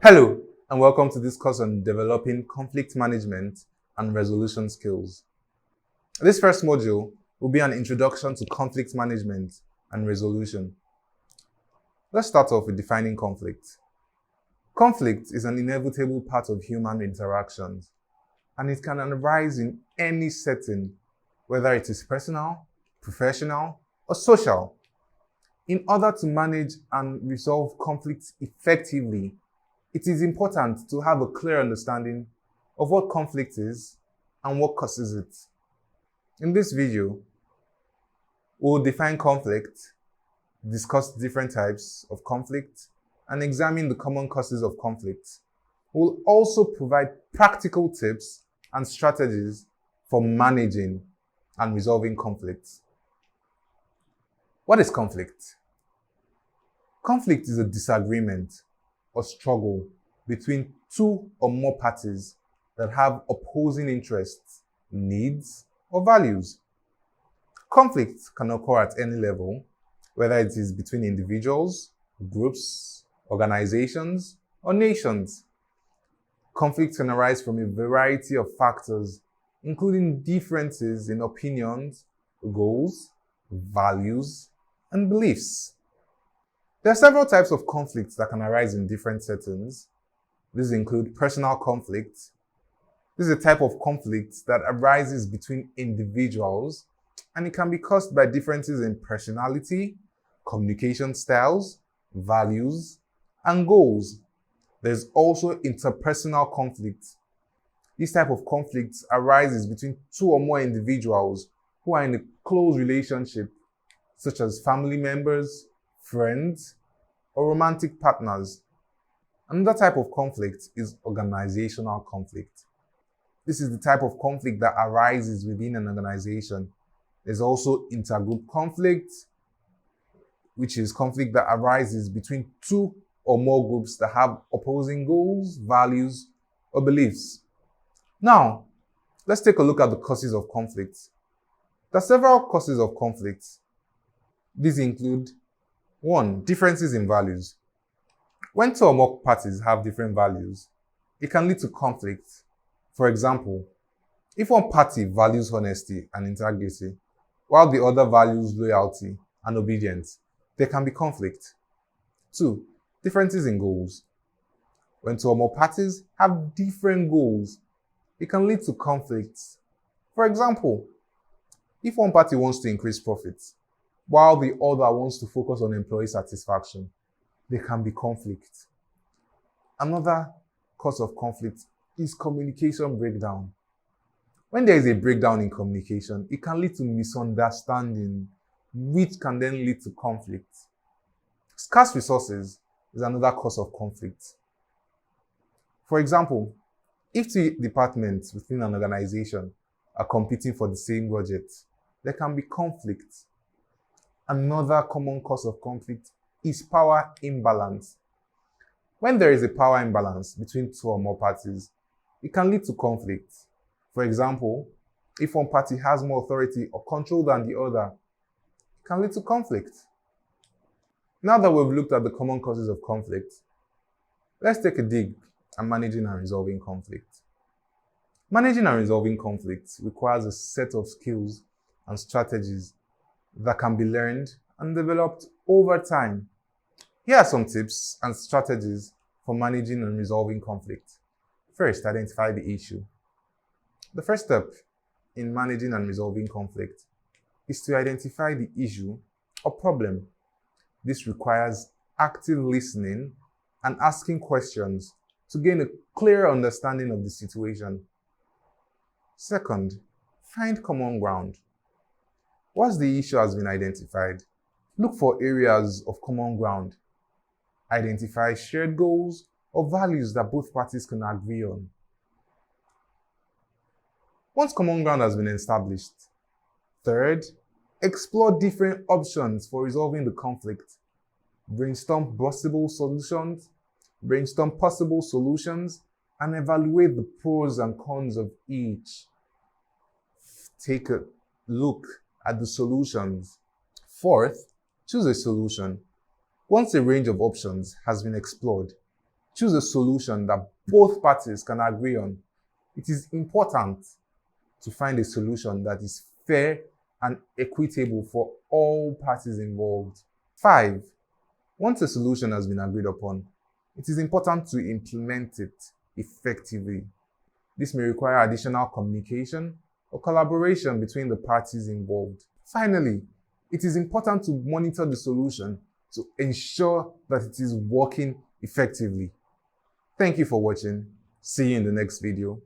Hello, and welcome to this course on developing conflict management and resolution skills. This first module will be an introduction to conflict management and resolution. Let's start off with defining conflict. Conflict is an inevitable part of human interactions, and it can arise in any setting, whether it is personal, professional, or social. In order to manage and resolve conflicts effectively, it is important to have a clear understanding of what conflict is and what causes it. In this video, we'll define conflict, discuss different types of conflict, and examine the common causes of conflict. We'll also provide practical tips and strategies for managing and resolving conflicts. What is conflict? Conflict is a disagreement or struggle between two or more parties that have opposing interests, needs, or values. Conflict can occur at any level, whether it is between individuals, groups, organizations, or nations. Conflict can arise from a variety of factors, including differences in opinions, goals, values, and beliefs. There are several types of conflicts that can arise in different settings. These include personal conflict. This is a type of conflict that arises between individuals, and it can be caused by differences in personality, communication styles, values, and goals. There's also interpersonal conflict. This type of conflict arises between two or more individuals who are in a close relationship, such as family members, friends, or romantic partners. Another type of conflict is organizational conflict. This is the type of conflict that arises within an organization. There's also intergroup conflict, which is conflict that arises between two or more groups that have opposing goals, values, or beliefs. Now, let's take a look at the causes of conflict. There are several causes of conflict. These include 1. Differences in values. When two or more parties have different values, it can lead to conflict. For example, if one party values honesty and integrity, while the other values loyalty and obedience, there can be conflict. 2. Differences in goals. When two or more parties have different goals, it can lead to conflicts. For example, if one party wants to increase profits, while the other wants to focus on employee satisfaction, there can be conflict. Another cause of conflict is communication breakdown. When there is a breakdown in communication, it can lead to misunderstanding, which can then lead to conflict. Scarce resources is another cause of conflict. For example, if two departments within an organization are competing for the same budget, there can be conflict. Another common cause of conflict is power imbalance. When there is a power imbalance between two or more parties, it can lead to conflict. For example, if one party has more authority or control than the other, it can lead to conflict. Now that we've looked at the common causes of conflict, let's take a dig at managing and resolving conflict. Managing and resolving conflict requires a set of skills and strategies that can be learned and developed over time. Here are some tips and strategies for managing and resolving conflict. First, identify the issue. The first step in managing and resolving conflict is to identify the issue or problem. This requires active listening and asking questions to gain a clear understanding of the situation. Second, find common ground. Once the issue has been identified, look for areas of common ground. Identify shared goals or values that both parties can agree on. Once common ground has been established, third, explore different options for resolving the conflict. Brainstorm possible solutions, and evaluate the pros and cons of each. Take a look at the solutions. Fourth, choose a solution. Once a range of options has been explored, Choose a solution that both parties can agree on. It is important to find a solution that is fair and equitable for all parties involved. 5. Once a solution has been agreed upon, it is important to implement it effectively. This may require additional communication or collaboration between the parties involved. Finally, it is important to monitor the solution to ensure that it is working effectively. Thank you for watching. See you in the next video.